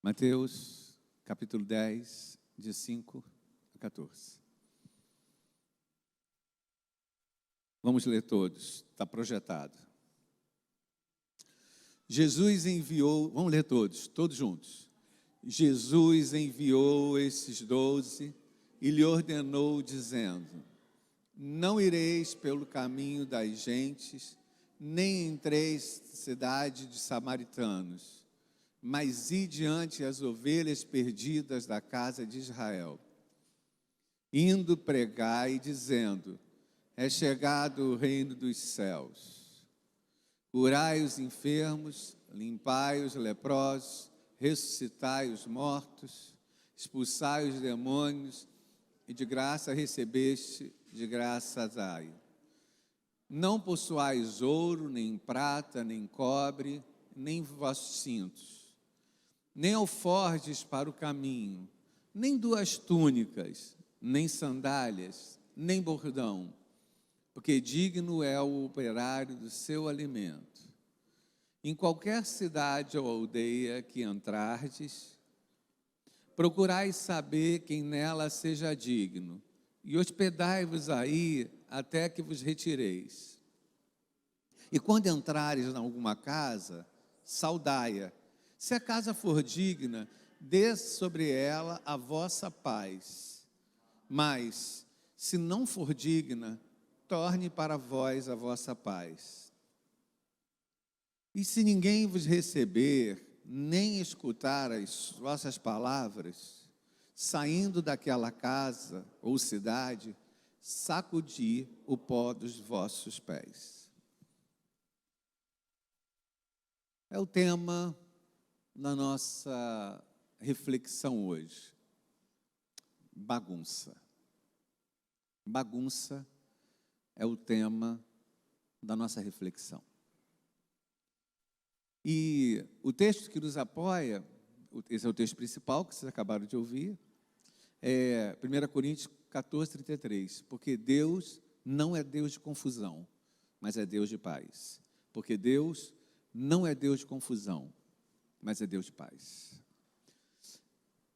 Mateus, capítulo 10, de 5 a 14. Vamos ler todos, está projetado. Jesus enviou, vamos ler todos juntos. Jesus enviou esses 12 e lhe ordenou, dizendo: não ireis pelo caminho das gentes, nem entreis na cidade de samaritanos, mas ide diante as ovelhas perdidas da casa de Israel. Indo pregai, dizendo: é chegado o reino dos céus. Curai os enfermos, limpai os leprosos, ressuscitai os mortos, expulsai os demônios, e de graça recebeste, de graça dai. Não possuais ouro, nem prata, nem cobre, nem vossos cintos, nem alforjes para o caminho, nem 2 túnicas, nem sandálias, nem bordão, porque digno é o operário do seu alimento. Em qualquer cidade ou aldeia que entrardes, procurai saber quem nela seja digno, e hospedai-vos aí até que vos retireis. E quando entrares em alguma casa, saudai-a. Se a casa for digna, dê sobre ela a vossa paz. Mas, se não for digna, torne para vós a vossa paz. E se ninguém vos receber, nem escutar as vossas palavras, saindo daquela casa ou cidade, sacudi o pó dos vossos pés. É o tema na nossa reflexão hoje. Bagunça. Bagunça é o tema da nossa reflexão. E o texto que nos apoia, esse é o texto principal que vocês acabaram de ouvir, é 1 Coríntios 14, 33. Porque Deus não é Deus de confusão, mas é Deus de paz. Porque Deus não é Deus de confusão, mas é Deus de paz.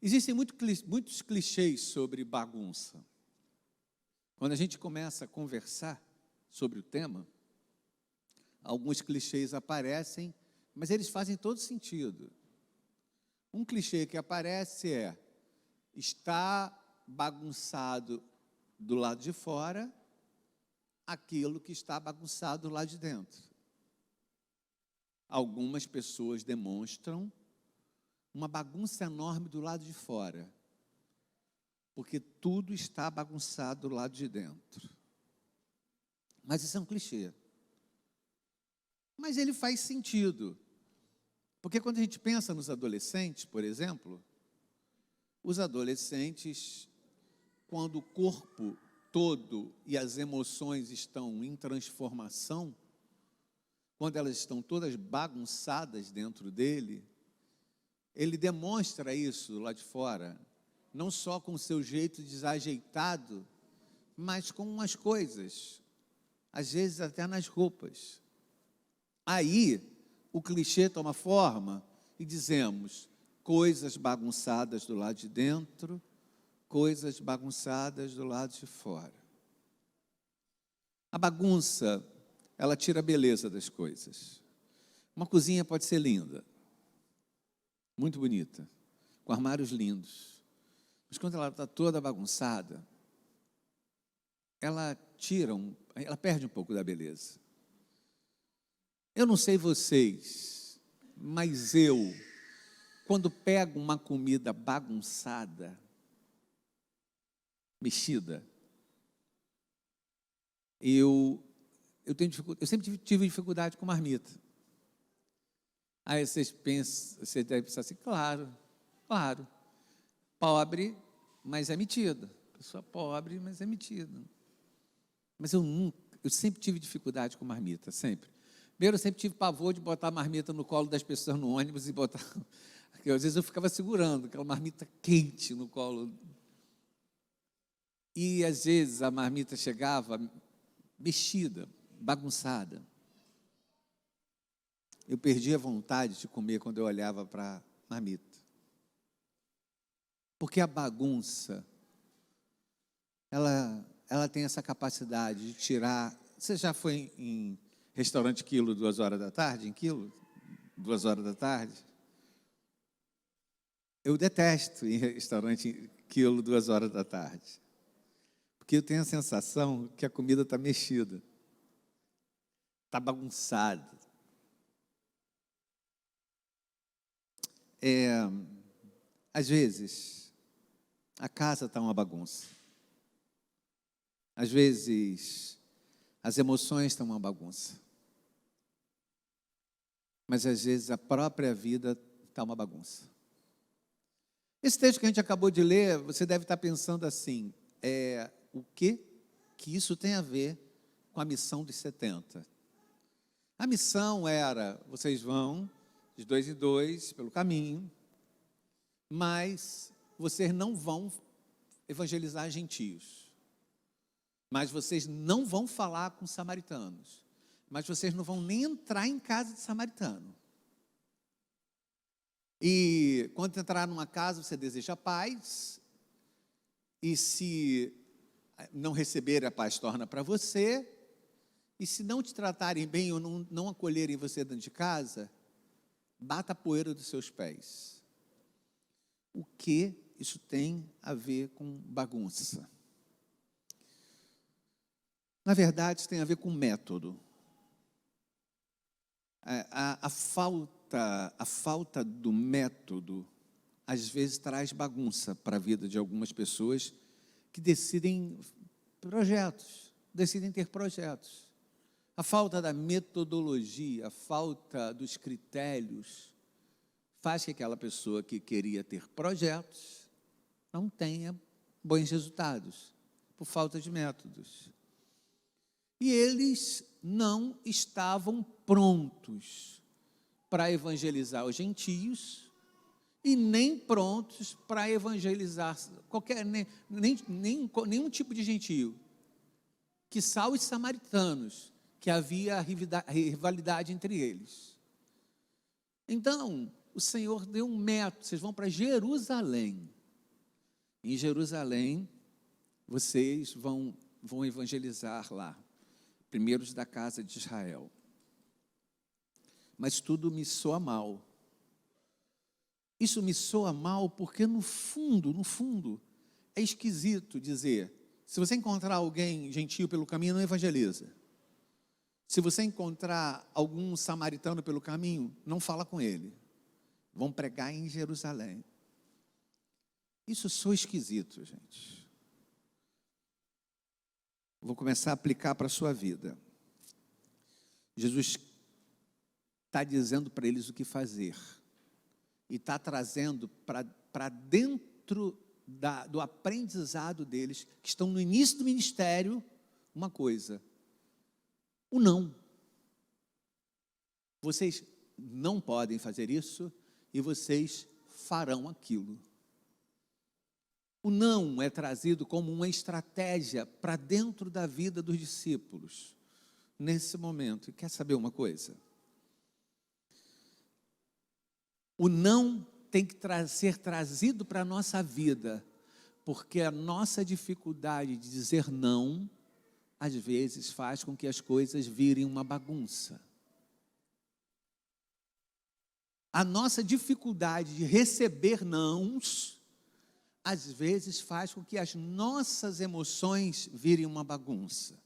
Existem muitos clichês sobre bagunça. Quando a gente começa a conversar sobre o tema, alguns clichês aparecem, mas eles fazem todo sentido. Um clichê que aparece é: está bagunçado do lado de fora aquilo que está bagunçado do lado de dentro. Algumas pessoas demonstram uma bagunça enorme do lado de fora, porque tudo está bagunçado do lado de dentro. Mas isso é um clichê. Mas ele faz sentido, porque quando a gente pensa nos adolescentes, por exemplo, os adolescentes, quando o corpo todo e as emoções estão em transformação, quando elas estão todas bagunçadas dentro dele, ele demonstra isso lá de fora, não só com o seu jeito desajeitado, mas com umas coisas, às vezes até nas roupas. Aí, o clichê toma forma e dizemos: coisas bagunçadas do lado de dentro, coisas bagunçadas do lado de fora. A bagunça, ela tira a beleza das coisas. Uma cozinha pode ser linda, muito bonita, com armários lindos, mas quando ela está toda bagunçada, ela perde um pouco da beleza. Eu não sei vocês, mas quando pego uma comida bagunçada, mexida, eu sempre tive dificuldade com marmita. Aí você deve pensar assim: claro, pobre, mas é metido. Pessoa pobre, mas é metido. Mas eu sempre tive dificuldade com marmita, sempre. Primeiro, eu sempre tive pavor de botar a marmita no colo das pessoas no ônibus e botar... Porque às vezes eu ficava segurando aquela marmita quente no colo. E às vezes a marmita chegava mexida, bagunçada. Eu perdia a vontade de comer quando eu olhava para a marmita. Porque a bagunça, ela tem essa capacidade de tirar. Você já foi em restaurante Quilo 2 horas da tarde? Em Quilo 2 horas da tarde? Eu detesto ir em restaurante Quilo 2 horas da tarde. Porque eu tenho a sensação que a comida está mexida. Está bagunçada. Às vezes, a casa está uma bagunça. Às vezes, as emoções estão uma bagunça. Mas, às vezes, a própria vida está uma bagunça. Esse texto que a gente acabou de ler, você deve estar pensando assim, o que isso tem a ver com a missão dos 70? A missão era, vocês vão de 2 em 2 pelo caminho, mas vocês não vão evangelizar gentios, mas vocês não vão falar com samaritanos, mas vocês não vão nem entrar em casa de samaritano. E quando entrar numa casa, você deseja paz, e se não receber, a paz torna para você, e se não te tratarem bem ou não acolherem você dentro de casa, bata a poeira dos seus pés. O que isso tem a ver com bagunça? Na verdade, isso tem a ver com método. A falta do método, às vezes, traz bagunça para a vida de algumas pessoas que decidem ter projetos. A falta da metodologia, a falta dos critérios, faz que aquela pessoa que queria ter projetos não tenha bons resultados, por falta de métodos. E eles não estavam prontos para evangelizar os gentios e nem prontos para evangelizar nenhum tipo de gentio, quiçá os samaritanos, que havia rivalidade entre eles. Então, o Senhor deu um método, vocês vão para Jerusalém. Em Jerusalém, vocês vão evangelizar lá, primeiros da casa de Israel. Mas tudo me soa mal. Isso me soa mal porque no fundo, é esquisito dizer, se você encontrar alguém gentio pelo caminho, não evangeliza. Se você encontrar algum samaritano pelo caminho, não fala com ele. Vão pregar em Jerusalém. Isso soa esquisito, gente. Vou começar a aplicar para a sua vida. Jesus está dizendo para eles o que fazer. E está trazendo para dentro do aprendizado deles, que estão no início do ministério, uma coisa: o não. Vocês não podem fazer isso e vocês farão aquilo. O não é trazido como uma estratégia para dentro da vida dos discípulos, nesse momento. E quer saber uma coisa? O não tem que ser trazido para a nossa vida, porque a nossa dificuldade de dizer não, às vezes faz com que as coisas virem uma bagunça. A nossa dificuldade de receber nãos, às vezes faz com que as nossas emoções virem uma bagunça.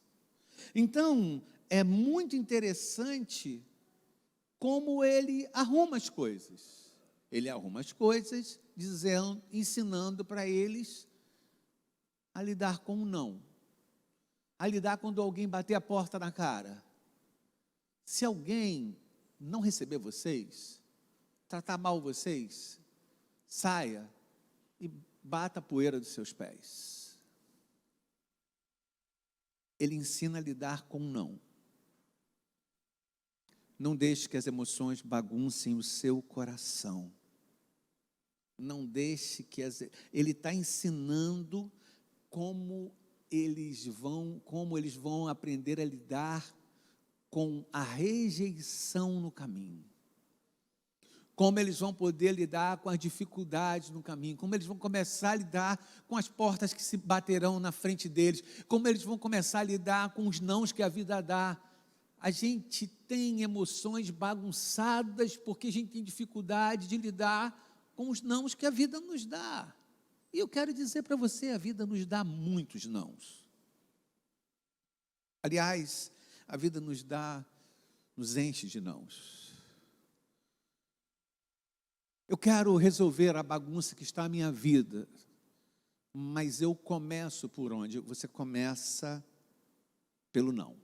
Então, é muito interessante como ele arruma as coisas. Ele arruma as coisas, ensinando para eles a lidar com o não. A lidar quando alguém bater a porta na cara. Se alguém não receber vocês, tratar mal vocês, saia e bata a poeira dos seus pés. Ele ensina a lidar com o não. Não deixe que as emoções baguncem o seu coração. Não deixe que ele está ensinando como eles vão aprender a lidar com a rejeição no caminho. como eles vão poder lidar com as dificuldades no caminho, como eles vão começar a lidar com as portas que se baterão na frente deles, como eles vão começar a lidar com os nãos que a vida dá. A gente tem emoções bagunçadas porque a gente tem dificuldade de lidar com os nãos que a vida nos dá. E eu quero dizer para você, a vida nos dá muitos nãos. Aliás, a vida nos enche de nãos. Eu quero resolver a bagunça que está na minha vida, mas eu começo por onde? Você começa pelo não.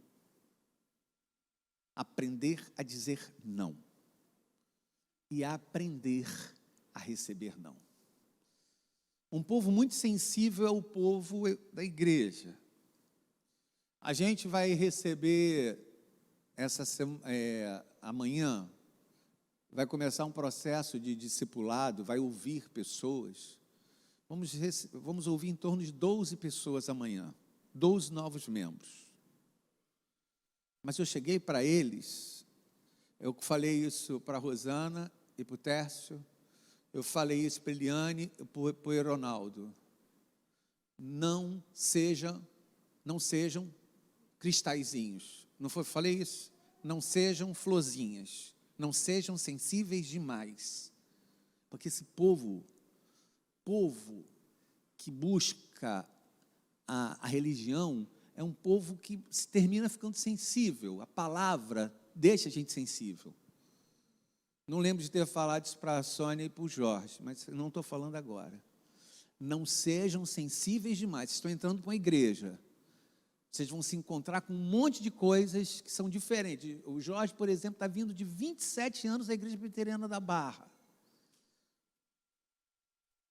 Aprender a dizer não. E a aprender a receber não. Um povo muito sensível é o povo da igreja. A gente vai receber amanhã, vai começar um processo de discipulado, vai ouvir pessoas. Vamos ouvir em torno de 12 pessoas amanhã, 12 novos membros. Mas eu cheguei para eles, eu falei isso para a Rosana e para o Tércio, eu falei isso para a Eliane e para o Ronaldo. Não sejam cristalzinhos. Não foi? Falei isso? Não sejam florzinhas. Não sejam sensíveis demais. Porque esse povo que busca a religião, é um povo que se termina ficando sensível. A palavra deixa a gente sensível. Não lembro de ter falado isso para a Sônia e para o Jorge, mas não estou falando agora. Não sejam sensíveis demais. Estou entrando para uma igreja. Vocês vão se encontrar com um monte de coisas que são diferentes. O Jorge, por exemplo, está vindo de 27 anos da Igreja Presbiteriana da Barra.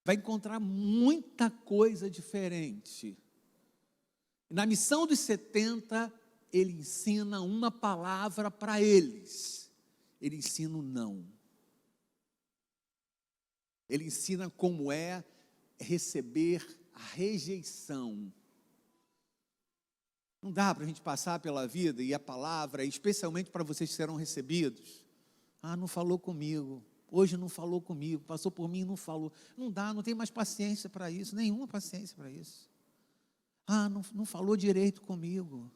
Vai encontrar muita coisa diferente. Na missão dos 70, ele ensina uma palavra para eles. Ele ensina o não. Ele ensina como é receber a rejeição. Não dá para a gente passar pela vida e a palavra, especialmente para vocês que serão recebidos. Não falou comigo, hoje não falou comigo, passou por mim e não falou. Não dá, não tem mais paciência para isso, nenhuma paciência para isso. Não falou direito comigo.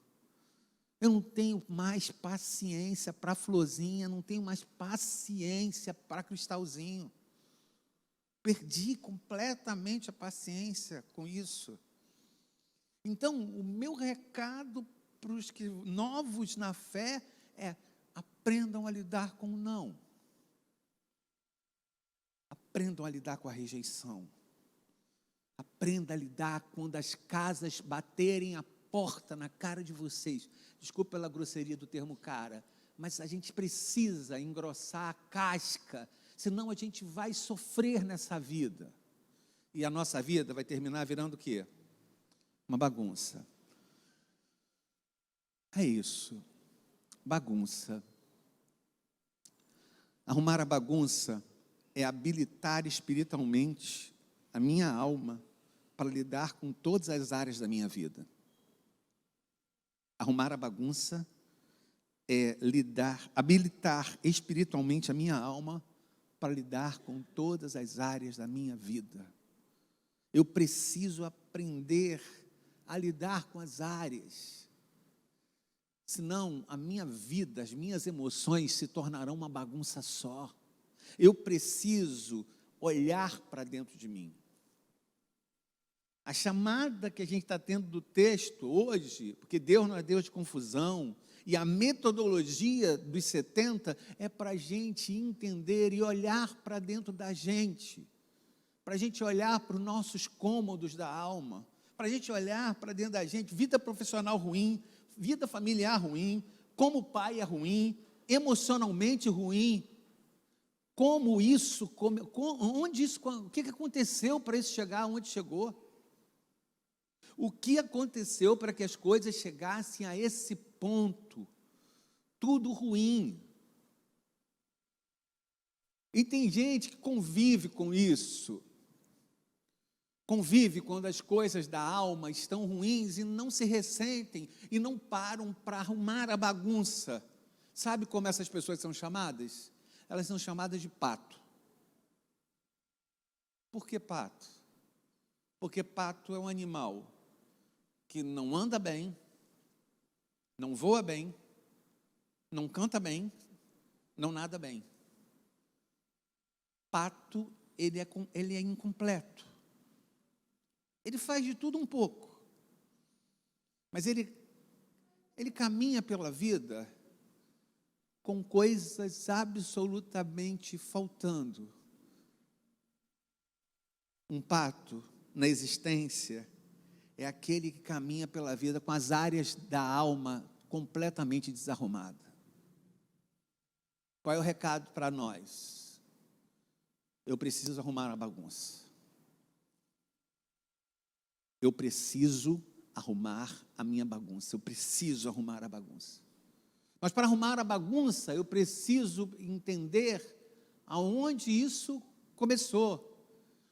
Eu não tenho mais paciência para florzinha, não tenho mais paciência para cristalzinho. Perdi completamente a paciência com isso. Então, o meu recado para os novos na fé é: aprendam a lidar com o não. Aprendam a lidar com a rejeição. Aprenda a lidar quando as casas baterem a porta na cara de vocês. Desculpe pela grosseria do termo cara, mas a gente precisa engrossar a casca, senão a gente vai sofrer nessa vida. E a nossa vida vai terminar virando o quê? Uma bagunça. É isso. Bagunça. Arrumar a bagunça é habilitar espiritualmente a minha alma para lidar com todas as áreas da minha vida. Arrumar a bagunça é habilitar espiritualmente a minha alma para lidar com todas as áreas da minha vida. Eu preciso aprender a lidar com as áreas. Senão, a minha vida, as minhas emoções se tornarão uma bagunça só. Eu preciso olhar para dentro de mim. A chamada que a gente está tendo do texto hoje, porque Deus não é Deus de confusão, e a metodologia dos 70 é para a gente entender e olhar para dentro da gente, para a gente olhar para os nossos cômodos da alma, para a gente olhar para dentro da gente, vida profissional ruim, vida familiar ruim, como o pai é ruim, emocionalmente ruim, o que aconteceu para isso chegar onde chegou? O que aconteceu para que as coisas chegassem a esse ponto? Tudo ruim. E tem gente que convive com isso. Convive quando as coisas da alma estão ruins e não se ressentem e não param para arrumar a bagunça. Sabe como essas pessoas são chamadas? elas são chamadas de pato. Por que pato? Porque pato é um animal que não anda bem, não voa bem, não canta bem, não nada bem. Pato, ele é incompleto. Ele faz de tudo um pouco. Mas ele caminha pela vida com coisas absolutamente faltando. Um pato, na existência, é aquele que caminha pela vida com as áreas da alma completamente desarrumadas. Qual é o recado para nós? Eu preciso arrumar a bagunça. Eu preciso arrumar a minha bagunça. Eu preciso arrumar a bagunça. Mas para arrumar a bagunça, eu preciso entender aonde isso começou.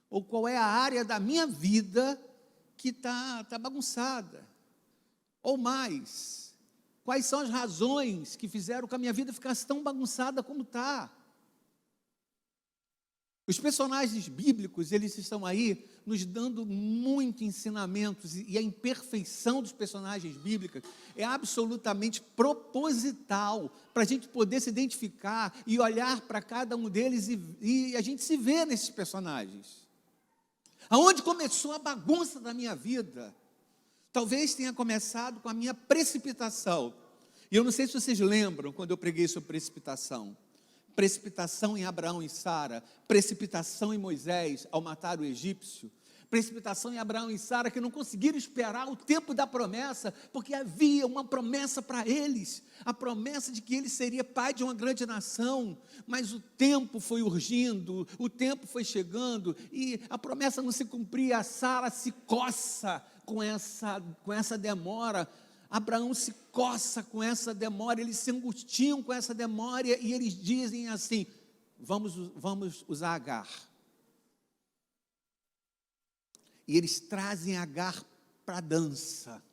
Ou qual é a área da minha vida que está bagunçada. Ou mais, quais são as razões que fizeram que a minha vida ficasse tão bagunçada como está. Os personagens bíblicos, eles estão aí nos dando muitos ensinamentos, e a imperfeição dos personagens bíblicos é absolutamente proposital, para a gente poder se identificar e olhar para cada um deles e a gente se vê nesses personagens. Aonde começou a bagunça da minha vida? Talvez tenha começado com a minha precipitação. E eu não sei se vocês lembram quando eu preguei sobre precipitação. Precipitação em Abraão e Sara, precipitação em Moisés ao matar o egípcio, precipitação em Abraão e Sara que não conseguiram esperar o tempo da promessa, porque havia uma promessa para eles, a promessa de que ele seria pai de uma grande nação, mas o tempo foi urgindo, o tempo foi chegando, e a promessa não se cumpria. A Sara se coça com essa demora, Abraão se coça com essa demora, eles se angustiam com essa demora, e eles dizem assim: vamos usar Agar. E eles trazem Agar para a dança,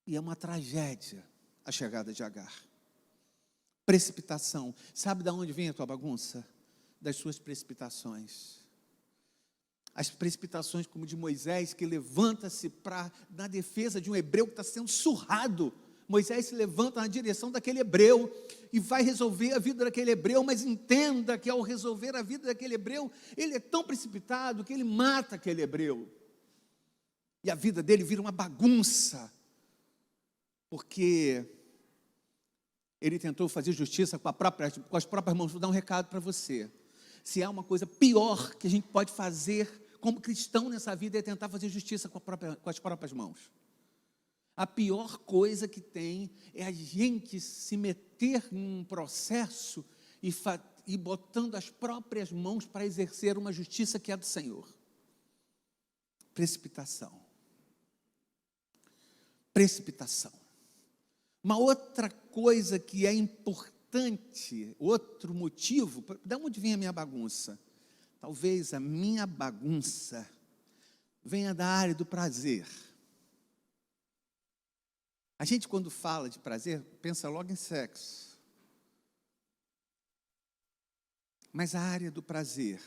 e é uma tragédia a chegada de Agar. Precipitação. Sabe de onde vem a tua bagunça? Das suas precipitações. As precipitações como de Moisés, que levanta-se na defesa de um hebreu que está sendo surrado. Moisés se levanta na direção daquele hebreu e vai resolver a vida daquele hebreu, mas entenda que ao resolver a vida daquele hebreu, ele é tão precipitado que ele mata aquele hebreu. E a vida dele vira uma bagunça, porque ele tentou fazer justiça com as próprias mãos. Vou dar um recado para você. Se há uma coisa pior que a gente pode fazer como cristão nessa vida, é tentar fazer justiça com as próprias mãos. A pior coisa que tem é a gente se meter num processo e botando as próprias mãos para exercer uma justiça que é do Senhor. Precipitação. Precipitação. Uma outra coisa que é importante, outro motivo, de onde vem a minha bagunça? Talvez a minha bagunça venha da área do prazer. A gente, quando fala de prazer, pensa logo em sexo. Mas a área do prazer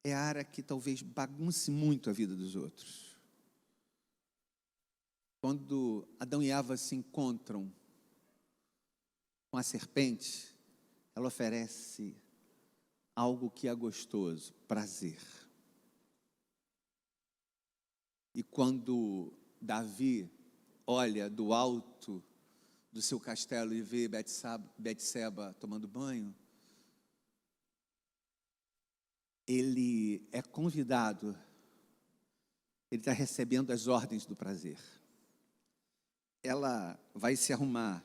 é a área que talvez bagunce muito a vida dos outros. Quando Adão e Eva se encontram com a serpente, ela oferece algo que é gostoso, prazer. E quando Davi olha do alto do seu castelo e vê Betseba tomando banho, ele é convidado, ele está recebendo as ordens do prazer. Ela vai se arrumar,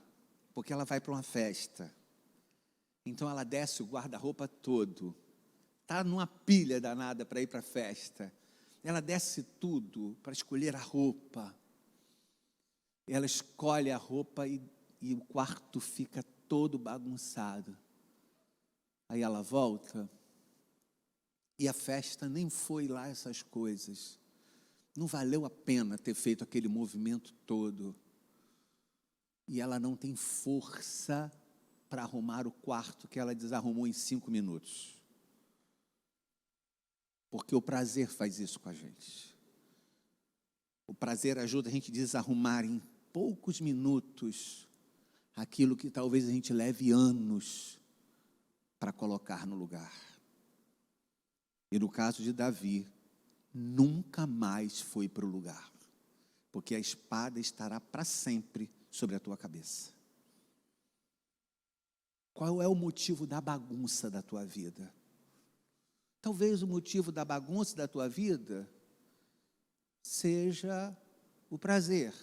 porque ela vai para uma festa. Então ela desce o guarda-roupa todo, está numa pilha danada para ir para a festa. Ela desce tudo para escolher a roupa. Ela escolhe a roupa e o quarto fica todo bagunçado. Aí ela volta e a festa nem foi lá essas coisas. Não valeu a pena ter feito aquele movimento todo. E ela não tem força para arrumar o quarto que ela desarrumou em 5 minutos. Porque o prazer faz isso com a gente. O prazer ajuda a gente a desarrumar em poucos minutos aquilo que talvez a gente leve anos para colocar no lugar. E no caso de Davi, nunca mais foi para o lugar, porque a espada estará para sempre sobre a tua cabeça. Qual é o motivo da bagunça da tua vida? Talvez o motivo da bagunça da tua vida seja o prazer.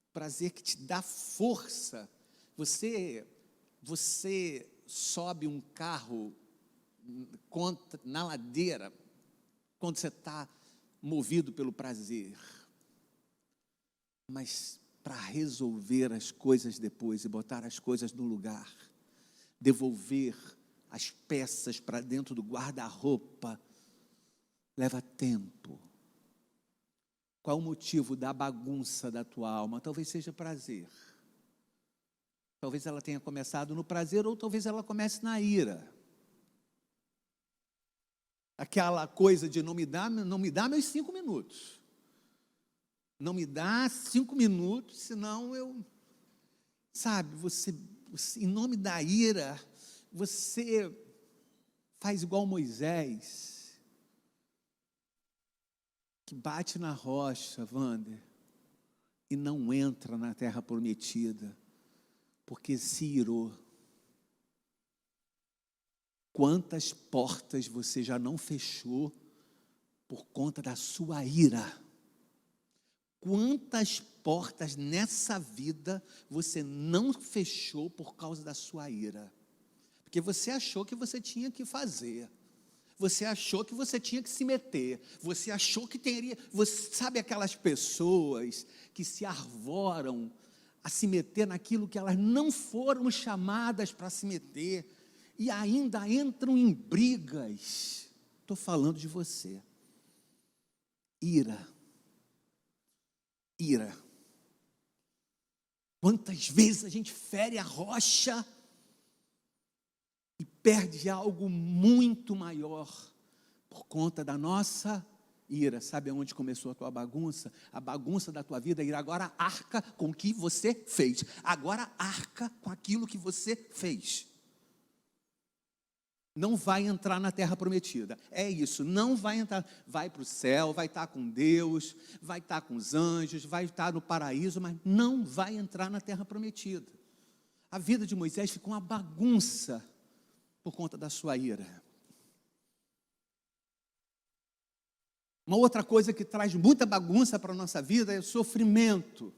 O prazer que te dá força. Você sobe um carro na ladeira quando você está movido pelo prazer. Mas para resolver as coisas depois e botar as coisas no lugar, devolver as peças para dentro do guarda-roupa, leva tempo. Qual o motivo da bagunça da tua alma? Talvez seja prazer. Talvez ela tenha começado no prazer, ou talvez ela comece na ira. Aquela coisa de não me dá meus 5 minutos. Não me dá 5 minutos, senão eu... Sabe, você, em nome da ira, você faz igual Moisés, que bate na rocha, Wander, e não entra na terra prometida, porque se irou. Quantas portas você já não fechou por conta da sua ira? Quantas portas nessa vida você não fechou por causa da sua ira? Porque você achou que você tinha que fazer. Você achou que você tinha que se meter. Você achou que teria... Você sabe aquelas pessoas que se arvoram a se meter naquilo que elas não foram chamadas para se meter, e ainda entram em brigas. Estou falando de você. Ira. Ira. Quantas vezes a gente fere a rocha e perde algo muito maior por conta da nossa ira. Sabe aonde começou a tua bagunça? A bagunça da tua vida. Ira. Agora arca com o que você fez. Agora arca com aquilo que você fez. Não vai entrar na terra prometida. É isso, não vai entrar. Vai para o céu, vai estar com Deus, vai estar com os anjos, vai estar no paraíso, mas não vai entrar na terra prometida. A vida de Moisés ficou uma bagunça por conta da sua ira. Uma outra coisa que traz muita bagunça para a nossa vida é o sofrimento.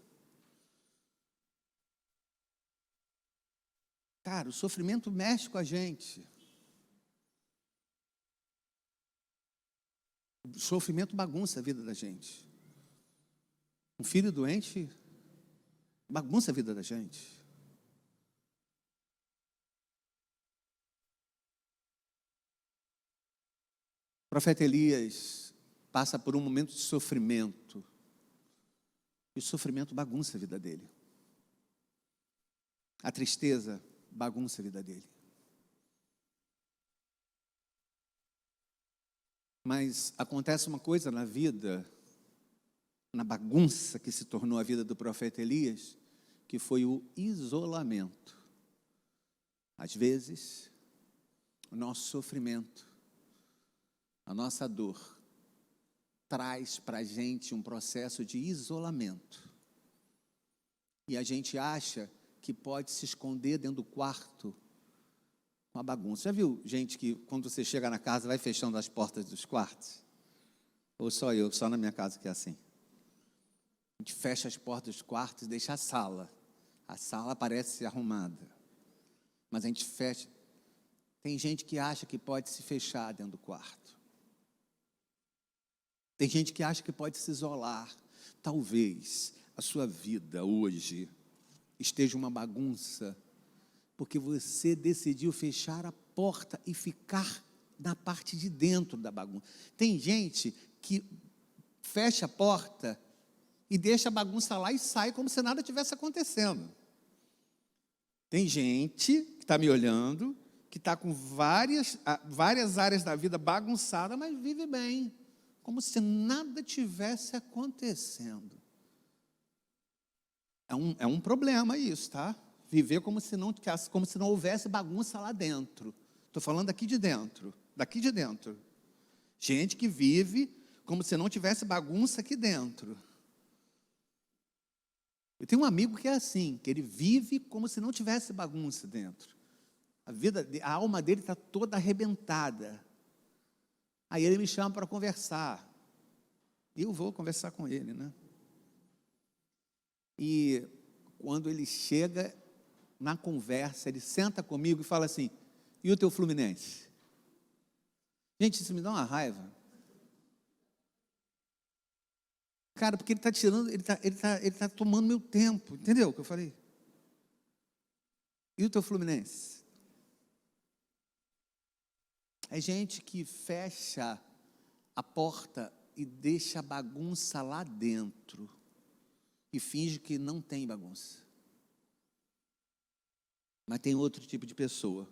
Cara, o sofrimento mexe com a gente. O sofrimento bagunça a vida da gente. Um filho doente bagunça a vida da gente. O profeta Elias passa por um momento de sofrimento. E o sofrimento bagunça a vida dele. A tristeza bagunça a vida dele. Mas acontece uma coisa na vida, na bagunça que se tornou a vida do profeta Elias, que foi o isolamento. Às vezes, o nosso sofrimento, a nossa dor, traz para a gente um processo de isolamento. E a gente acha que pode se esconder dentro do quarto com a bagunça. Já viu gente que, quando você chega na casa, vai fechando as portas dos quartos? Ou só eu, só na minha casa que é assim? A gente fecha as portas dos quartos e deixa a sala. A sala parece arrumada, mas a gente fecha. Tem gente que acha que pode se fechar dentro do quarto. Tem gente que acha que pode se isolar. Talvez a sua vida hoje esteja uma bagunça, porque você decidiu fechar a porta e ficar na parte de dentro da bagunça. Tem gente que fecha a porta e deixa a bagunça lá e sai como se nada tivesse acontecendo. Tem gente que está me olhando, que está com várias áreas da vida bagunçadas, mas vive bem, como se nada tivesse acontecendo. É um problema isso, tá? Viver como se não houvesse bagunça lá dentro. Estou falando daqui de dentro. Gente que vive como se não tivesse bagunça aqui dentro. Eu tenho um amigo que é assim, que ele vive como se não tivesse bagunça dentro. A alma dele está toda arrebentada. Aí ele me chama para conversar. E eu vou conversar com ele, né? E quando ele chega na conversa, ele senta comigo e fala assim: e o teu Fluminense? Gente, isso me dá uma raiva. Cara, porque ele está tirando, ele tá tomando meu tempo, entendeu o que eu falei? E o teu Fluminense? É gente que fecha a porta e deixa a bagunça lá dentro e finge que não tem bagunça. Mas tem outro tipo de pessoa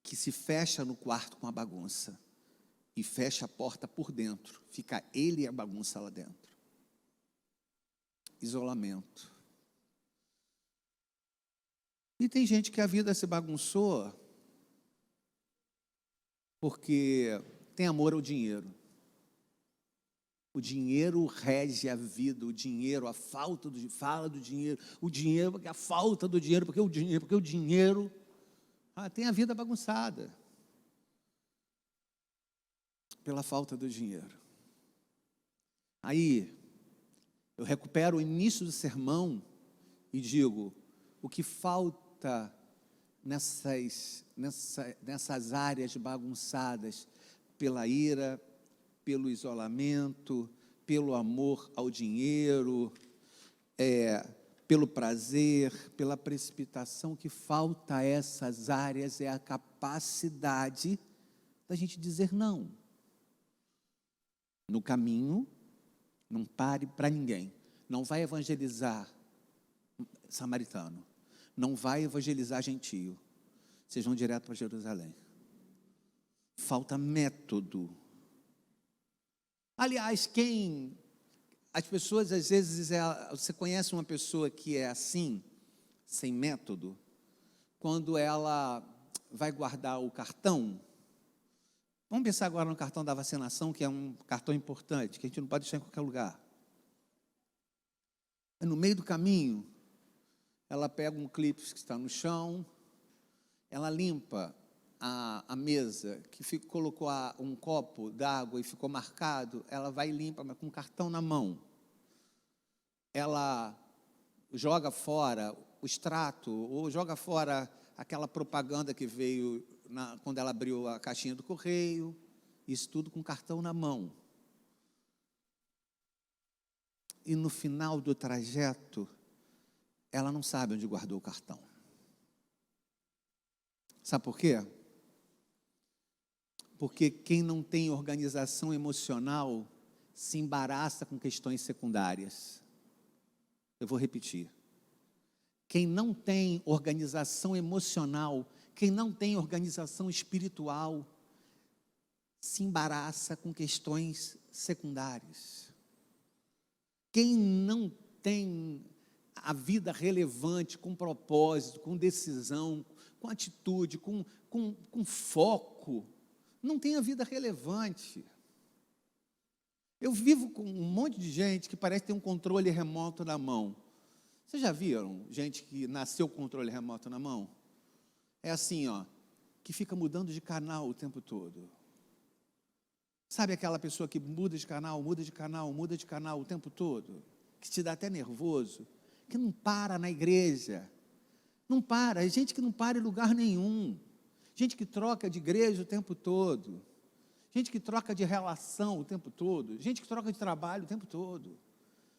que se fecha no quarto com a bagunça e fecha a porta por dentro. Fica ele e a bagunça lá dentro. Isolamento. E tem gente que a vida se bagunçou porque tem amor ao dinheiro. O dinheiro rege a vida, o dinheiro, a falta do fala do dinheiro, o dinheiro, porque a falta do dinheiro, porque o dinheiro tem a vida bagunçada pela falta do dinheiro. Aí eu recupero o início do sermão e digo: o que falta nessas áreas bagunçadas pela ira, pelo isolamento, pelo amor ao dinheiro, pelo prazer, pela precipitação, que falta a essas áreas é a capacidade da gente dizer não. No caminho, não pare para ninguém. Não vai evangelizar samaritano. Não vai evangelizar gentio. Vocês vão direto para Jerusalém. Falta método. Aliás, as pessoas, às vezes, você conhece uma pessoa que é assim, sem método, quando ela vai guardar o cartão. Vamos pensar agora no cartão da vacinação, que é um cartão importante, que a gente não pode deixar em qualquer lugar. No meio do caminho, ela pega um clipe que está no chão, ela limpa a mesa, que colocou um copo d'água e ficou marcado, ela vai e limpa, mas com o cartão na mão. Ela joga fora o extrato, ou joga fora aquela propaganda que veio quando ela abriu a caixinha do correio, isso tudo com o cartão na mão. E no final do trajeto, ela não sabe onde guardou o cartão. Sabe por quê? Porque quem não tem organização emocional se embaraça com questões secundárias. Eu vou repetir. Quem não tem organização emocional, quem não tem organização espiritual, se embaraça com questões secundárias. Quem não tem a vida relevante, com propósito, com decisão, com atitude, com foco, não tem a vida relevante. Eu vivo com um monte de gente que parece ter um controle remoto na mão. Vocês já viram gente que nasceu com controle remoto na mão? É assim, que fica mudando de canal o tempo todo. Sabe aquela pessoa que muda de canal o tempo todo? Que te dá até nervoso? Que não para na igreja. Não para, é gente que não para em lugar nenhum. Gente que troca de igreja o tempo todo. Gente que troca de relação o tempo todo. Gente que troca de trabalho o tempo todo.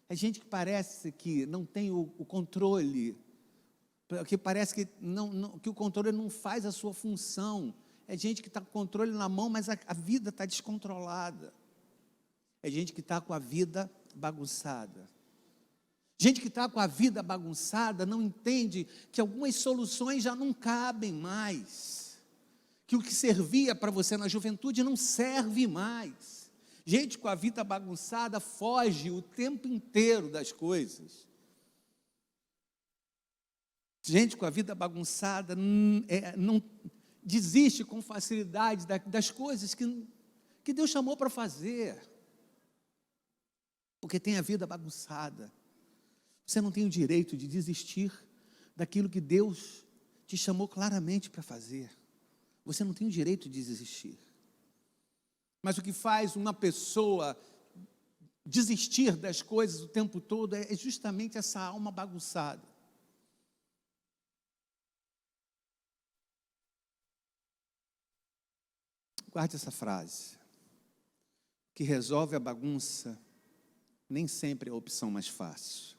É gente que parece que não tem o controle, que parece que o controle não faz a sua função. É gente que está com o controle na mão, mas a vida está descontrolada. É gente que está com a vida bagunçada. Gente que está com a vida bagunçada não entende que algumas soluções já não cabem mais, que o que servia para você na juventude não serve mais. Gente com a vida bagunçada foge o tempo inteiro das coisas. Gente com a vida bagunçada não desiste com facilidade das coisas que Deus chamou para fazer, porque tem a vida bagunçada. Você não tem o direito de desistir daquilo que Deus te chamou claramente para fazer. Você não tem o direito de desistir. Mas o que faz uma pessoa desistir das coisas o tempo todo é justamente essa alma bagunçada. Guarde essa frase. O que resolve a bagunça nem sempre é a opção mais fácil.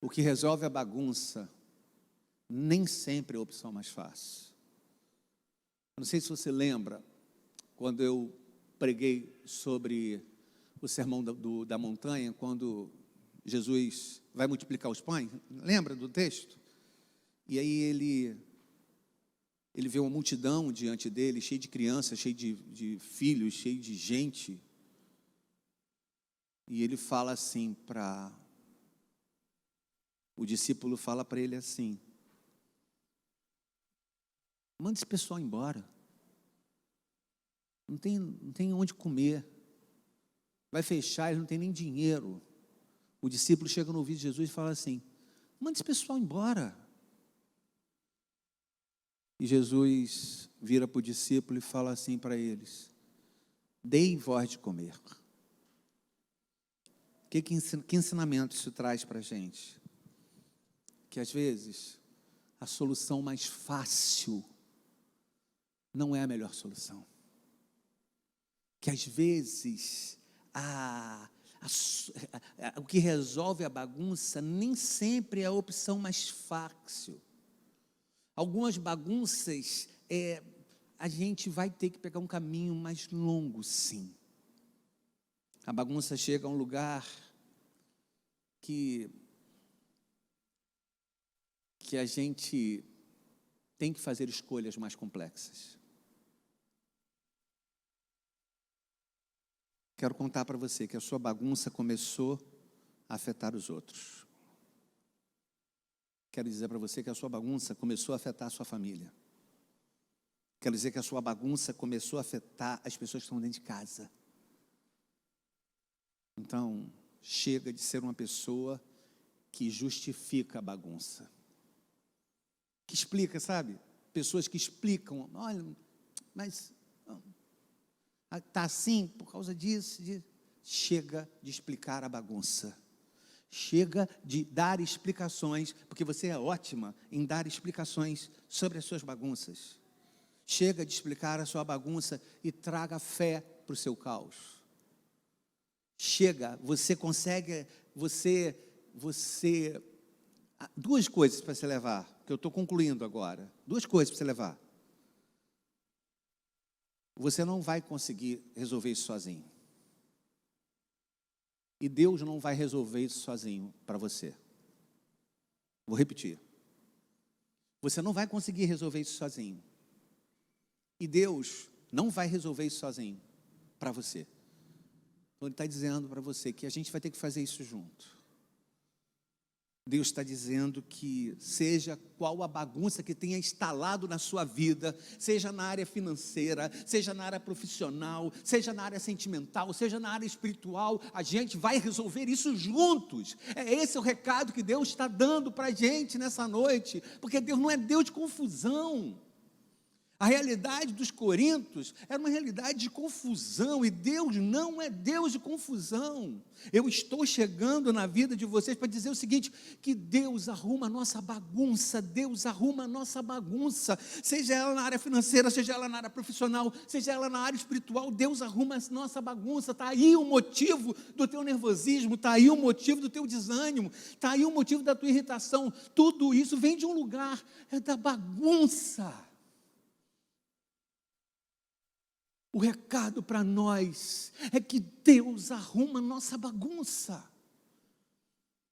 O que resolve a bagunça nem sempre é a opção mais fácil. Não sei se você lembra, quando eu preguei sobre o sermão da montanha, quando Jesus vai multiplicar os pães, lembra do texto? E aí ele vê uma multidão diante dele, cheia de crianças, cheia de filhos, cheia de gente. E ele fala assim o discípulo fala para ele assim: manda esse pessoal embora. Não tem onde comer. Vai fechar, eles não têm nem dinheiro. O discípulo chega no ouvido de Jesus e fala assim: manda esse pessoal embora. E Jesus vira para o discípulo e fala assim para eles: deem vós de comer. Que ensinamento isso traz para a gente? Que às vezes a solução mais fácil não é a melhor solução. Que às vezes o que resolve a bagunça nem sempre é a opção mais fácil. Algumas bagunças a gente vai ter que pegar um caminho mais longo, sim. A bagunça chega a um lugar que a gente tem que fazer escolhas mais complexas. Quero contar para você que a sua bagunça começou a afetar os outros. Quero dizer para você que a sua bagunça começou a afetar a sua família. Quero dizer que a sua bagunça começou a afetar as pessoas que estão dentro de casa. Então, chega de ser uma pessoa que justifica a bagunça. Que explica, sabe? Pessoas que explicam: olha, mas está assim por causa disso. Chega de explicar a bagunça. Chega de dar explicações, porque você é ótima em dar explicações sobre as suas bagunças. Chega de explicar a sua bagunça e traga fé para o seu caos. Chega, você consegue, duas coisas para você levar, que eu estou concluindo agora. Duas coisas para você levar. Você não vai conseguir resolver isso sozinho. E Deus não vai resolver isso sozinho para você. Vou repetir. Você não vai conseguir resolver isso sozinho. E Deus não vai resolver isso sozinho para você. Então Ele está dizendo para você que a gente vai ter que fazer isso junto. Deus está dizendo que seja qual a bagunça que tenha instalado na sua vida, seja na área financeira, seja na área profissional, seja na área sentimental, seja na área espiritual, a gente vai resolver isso juntos. Esse é o recado que Deus está dando para a gente nessa noite, porque Deus não é Deus de confusão. A realidade dos coríntios era uma realidade de confusão, e Deus não é Deus de confusão. Eu estou chegando na vida de vocês para dizer o seguinte, que Deus arruma a nossa bagunça, Deus arruma a nossa bagunça, seja ela na área financeira, seja ela na área profissional, seja ela na área espiritual, Deus arruma a nossa bagunça. Está aí o motivo do teu nervosismo, está aí o motivo do teu desânimo, está aí o motivo da tua irritação. Tudo isso vem de um lugar, da bagunça. O recado para nós é que Deus arruma nossa bagunça.